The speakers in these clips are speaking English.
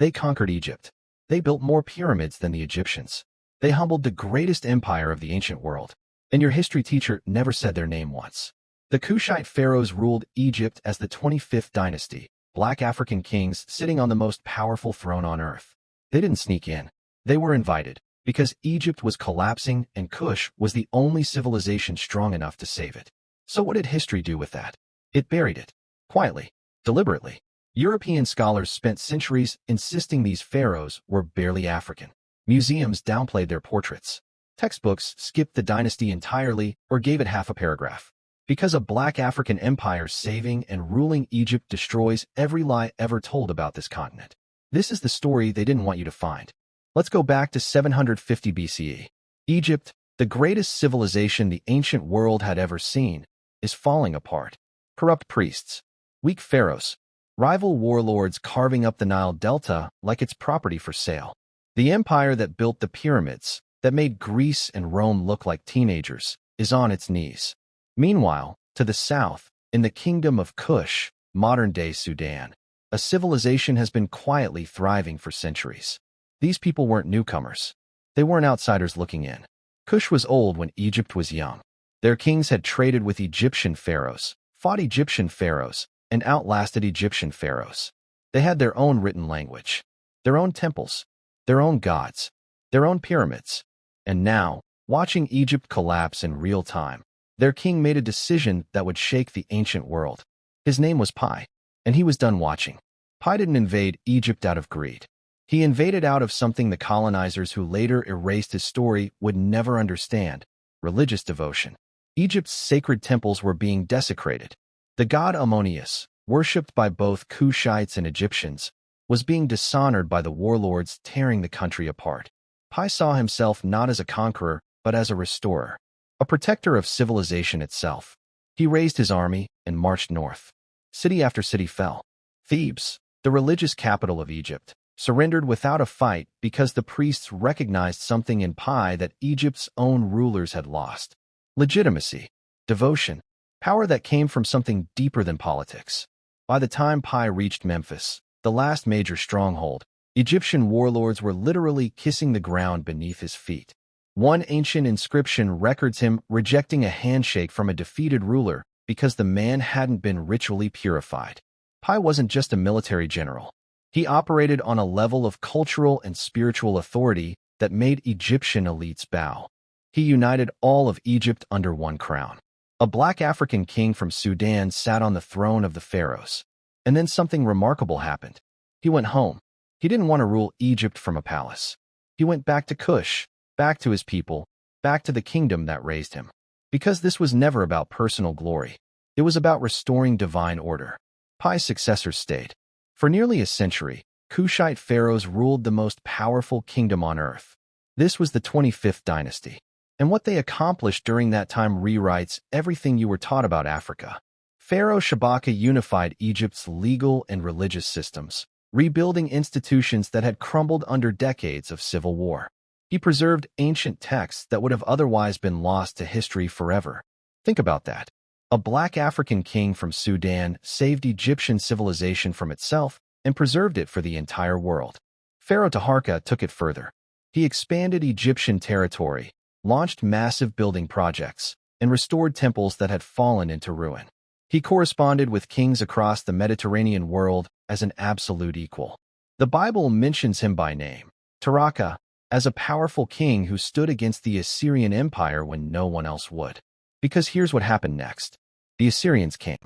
They conquered Egypt. They built more pyramids than the Egyptians. They humbled the greatest empire of the ancient world. And your history teacher never said their name once. The Kushite Pharaohs ruled Egypt as the 25th dynasty, black African kings sitting on the most powerful throne on earth. They didn't sneak in. They were invited, because Egypt was collapsing and Kush was the only civilization strong enough to save it. So what did history do with that? It buried it. Quietly. Deliberately. European scholars spent centuries insisting these pharaohs were barely African. Museums downplayed their portraits. Textbooks skipped the dynasty entirely or gave it half a paragraph. Because a black African empire saving and ruling Egypt destroys every lie ever told about this continent. This is the story they didn't want you to find. Let's go back to 750 BCE. Egypt, the greatest civilization the ancient world had ever seen, is falling apart. Corrupt priests, weak pharaohs, rival warlords carving up the Nile Delta like it's property for sale. The empire that built the pyramids, that made Greece and Rome look like teenagers, is on its knees. Meanwhile, to the south, in the kingdom of Kush, modern-day Sudan, a civilization has been quietly thriving for centuries. These people weren't newcomers. They weren't outsiders looking in. Kush was old when Egypt was young. Their kings had traded with Egyptian pharaohs, fought Egyptian pharaohs, and outlasted Egyptian pharaohs. They had their own written language, their own temples, their own gods, their own pyramids. And now, watching Egypt collapse in real time, their king made a decision that would shake the ancient world. His name was Piye, and he was done watching. Piye didn't invade Egypt out of greed. He invaded out of something the colonizers who later erased his story would never understand: religious devotion. Egypt's sacred temples were being desecrated. The god Ammonius, worshipped by both Kushites and Egyptians, was being dishonored by the warlords tearing the country apart. Piye saw himself not as a conqueror, but as a restorer, a protector of civilization itself. He raised his army and marched north. City after city fell. Thebes, the religious capital of Egypt, surrendered without a fight because the priests recognized something in Piye that Egypt's own rulers had lost: legitimacy, devotion, power that came from something deeper than politics. By the time Piye reached Memphis, the last major stronghold, Egyptian warlords were literally kissing the ground beneath his feet. One ancient inscription records him rejecting a handshake from a defeated ruler because the man hadn't been ritually purified. Piye wasn't just a military general. He operated on a level of cultural and spiritual authority that made Egyptian elites bow. He united all of Egypt under one crown. A black African king from Sudan sat on the throne of the pharaohs. And then something remarkable happened. He went home. He didn't want to rule Egypt from a palace. He went back to Kush, back to his people, back to the kingdom that raised him. Because this was never about personal glory. It was about restoring divine order. Piye's successors stayed. For nearly a century, Kushite pharaohs ruled the most powerful kingdom on earth. This was the 25th dynasty. And what they accomplished during that time rewrites everything you were taught about Africa. Pharaoh Shabaka unified Egypt's legal and religious systems, rebuilding institutions that had crumbled under decades of civil war. He preserved ancient texts that would have otherwise been lost to history forever. Think about that. A black African king from Sudan saved Egyptian civilization from itself and preserved it for the entire world. Pharaoh Taharqa took it further. He expanded Egyptian territory, launched massive building projects, and restored temples that had fallen into ruin. He corresponded with kings across the Mediterranean world as an absolute equal. The Bible mentions him by name, Taharqa, as a powerful king who stood against the Assyrian Empire when no one else would. Because here's what happened next. The Assyrians came,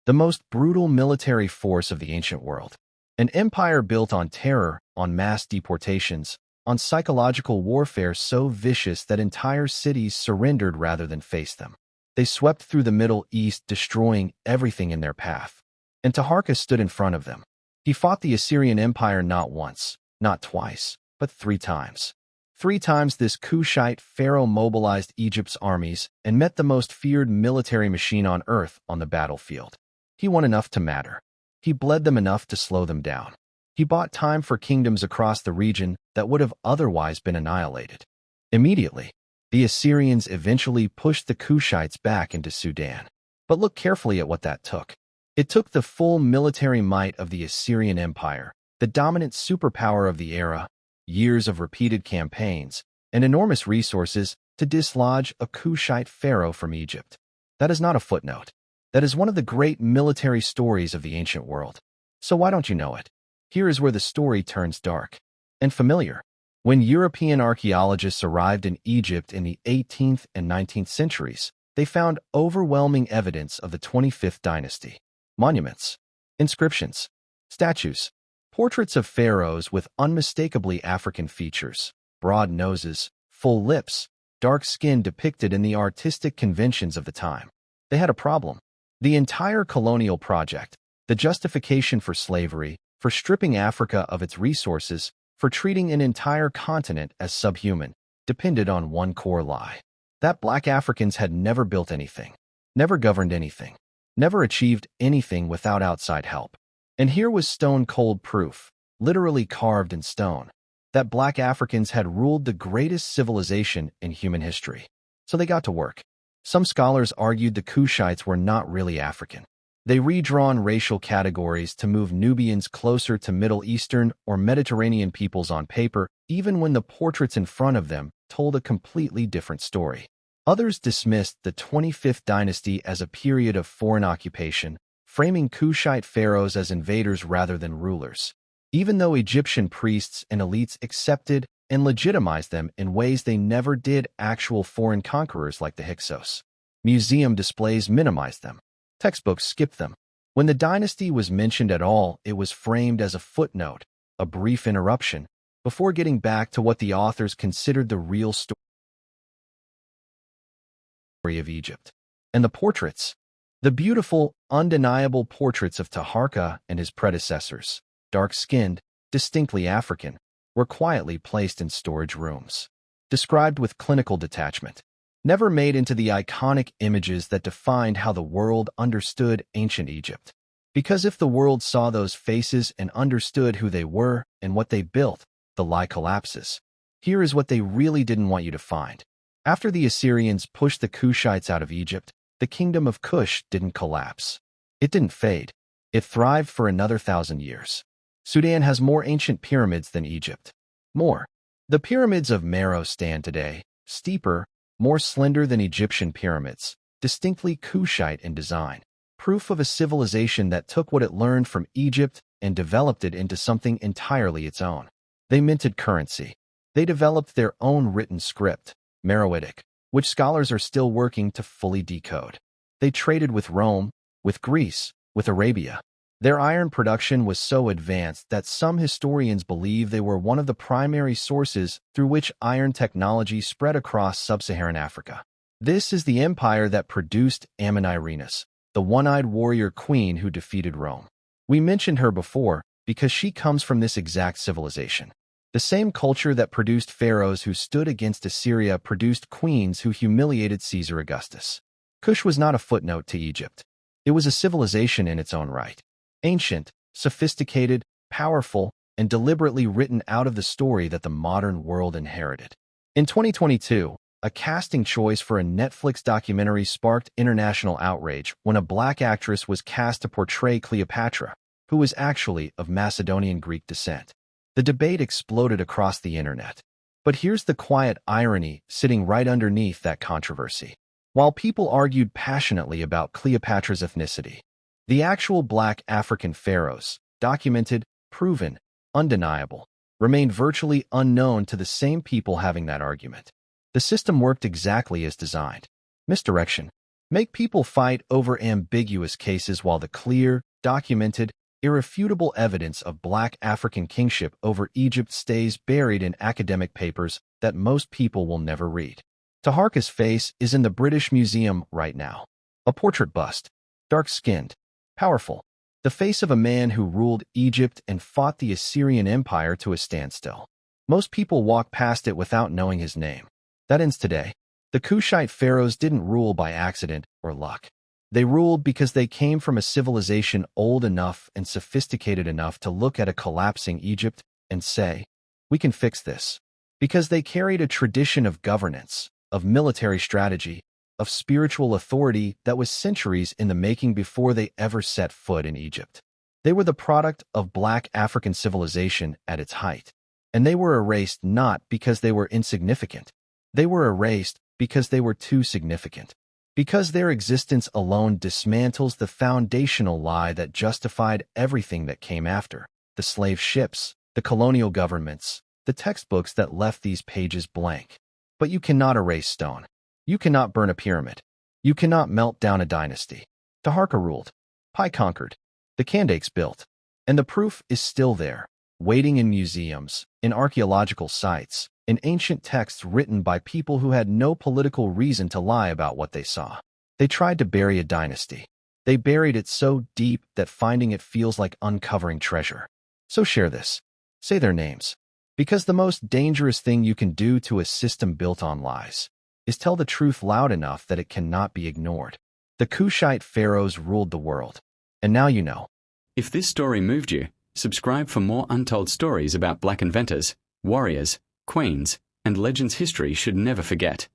the most brutal military force of the ancient world. An empire built on terror, on mass deportations, on psychological warfare so vicious that entire cities surrendered rather than face them. They swept through the Middle East, destroying everything in their path. And Taharqa stood in front of them. He fought the Assyrian Empire not once, not twice, but 3 times. 3 times this Kushite pharaoh mobilized Egypt's armies and met the most feared military machine on earth on the battlefield. He won enough to matter. He bled them enough to slow them down. He bought time for kingdoms across the region that would have otherwise been annihilated. Immediately, the Assyrians eventually pushed the Kushites back into Sudan. But look carefully at what that took. It took the full military might of the Assyrian Empire, the dominant superpower of the era, years of repeated campaigns, and enormous resources to dislodge a Kushite pharaoh from Egypt. That is not a footnote. That is one of the great military stories of the ancient world. So why don't you know it? Here is where the story turns dark and familiar. When European archaeologists arrived in Egypt in the 18th and 19th centuries, they found overwhelming evidence of the 25th dynasty. Monuments, inscriptions, statues, portraits of pharaohs with unmistakably African features, broad noses, full lips, dark skin depicted in the artistic conventions of the time. They had a problem. The entire colonial project, the justification for slavery, for stripping Africa of its resources, for treating an entire continent as subhuman, depended on one core lie. That black Africans had never built anything, never governed anything, never achieved anything without outside help. And here was stone-cold proof, literally carved in stone, that black Africans had ruled the greatest civilization in human history. So they got to work. Some scholars argued the Kushites were not really African. They redrawn racial categories to move Nubians closer to Middle Eastern or Mediterranean peoples on paper, even when the portraits in front of them told a completely different story. Others dismissed the 25th dynasty as a period of foreign occupation, framing Kushite pharaohs as invaders rather than rulers, even though Egyptian priests and elites accepted and legitimized them in ways they never did actual foreign conquerors like the Hyksos. Museum displays minimized them. Textbooks skipped them. When the dynasty was mentioned at all, it was framed as a footnote, a brief interruption, before getting back to what the authors considered the real story of Egypt. And the portraits. The beautiful, undeniable portraits of Taharqa and his predecessors, dark-skinned, distinctly African, were quietly placed in storage rooms. Described with clinical detachment. Never made into the iconic images that defined how the world understood ancient Egypt. Because if the world saw those faces and understood who they were and what they built, the lie collapses. Here is what they really didn't want you to find. After the Assyrians pushed the Kushites out of Egypt, the kingdom of Kush didn't collapse. It didn't fade. It thrived for another 1,000 years. Sudan has more ancient pyramids than Egypt. More. The pyramids of Meroe stand today, steeper, more slender than Egyptian pyramids, distinctly Kushite in design. Proof of a civilization that took what it learned from Egypt and developed it into something entirely its own. They minted currency. They developed their own written script, Meroitic, which scholars are still working to fully decode. They traded with Rome, with Greece, with Arabia. Their iron production was so advanced that some historians believe they were one of the primary sources through which iron technology spread across sub-Saharan Africa. This is the empire that produced Amanirenas, the one-eyed warrior queen who defeated Rome. We mentioned her before because she comes from this exact civilization. The same culture that produced pharaohs who stood against Assyria produced queens who humiliated Caesar Augustus. Kush was not a footnote to Egypt. It was a civilization in its own right. Ancient, sophisticated, powerful, and deliberately written out of the story that the modern world inherited. In 2022, a casting choice for a Netflix documentary sparked international outrage when a black actress was cast to portray Cleopatra, who was actually of Macedonian Greek descent. The debate exploded across the internet. But here's the quiet irony sitting right underneath that controversy. While people argued passionately about Cleopatra's ethnicity, the actual black African pharaohs, documented, proven, undeniable, remained virtually unknown to the same people having that argument. The system worked exactly as designed. Misdirection. Make people fight over ambiguous cases while the clear, documented, irrefutable evidence of black African kingship over Egypt stays buried in academic papers that most people will never read. Taharqa's face is in the British Museum right now. A portrait bust. Dark-skinned. Powerful. The face of a man who ruled Egypt and fought the Assyrian Empire to a standstill. Most people walk past it without knowing his name. That ends today. The Kushite pharaohs didn't rule by accident or luck. They ruled because they came from a civilization old enough and sophisticated enough to look at a collapsing Egypt and say, "We can fix this." Because they carried a tradition of governance, of military strategy, of spiritual authority that was centuries in the making before they ever set foot in Egypt. They were the product of black African civilization at its height. And they were erased not because they were insignificant. They were erased because they were too significant. Because their existence alone dismantles the foundational lie that justified everything that came after. The slave ships, the colonial governments, the textbooks that left these pages blank. But you cannot erase stone. You cannot burn a pyramid. You cannot melt down a dynasty. Taharqa ruled. Piye conquered. The Kandakes built. And the proof is still there, waiting in museums, in archaeological sites, in ancient texts written by people who had no political reason to lie about what they saw. They tried to bury a dynasty. They buried it so deep that finding it feels like uncovering treasure. So share this. Say their names. Because the most dangerous thing you can do to a system built on lies is tell the truth loud enough that it cannot be ignored. The Kushite Pharaohs ruled the world. And now you know. If this story moved you, subscribe for more untold stories about black inventors, warriors, queens, and legends history should never forget.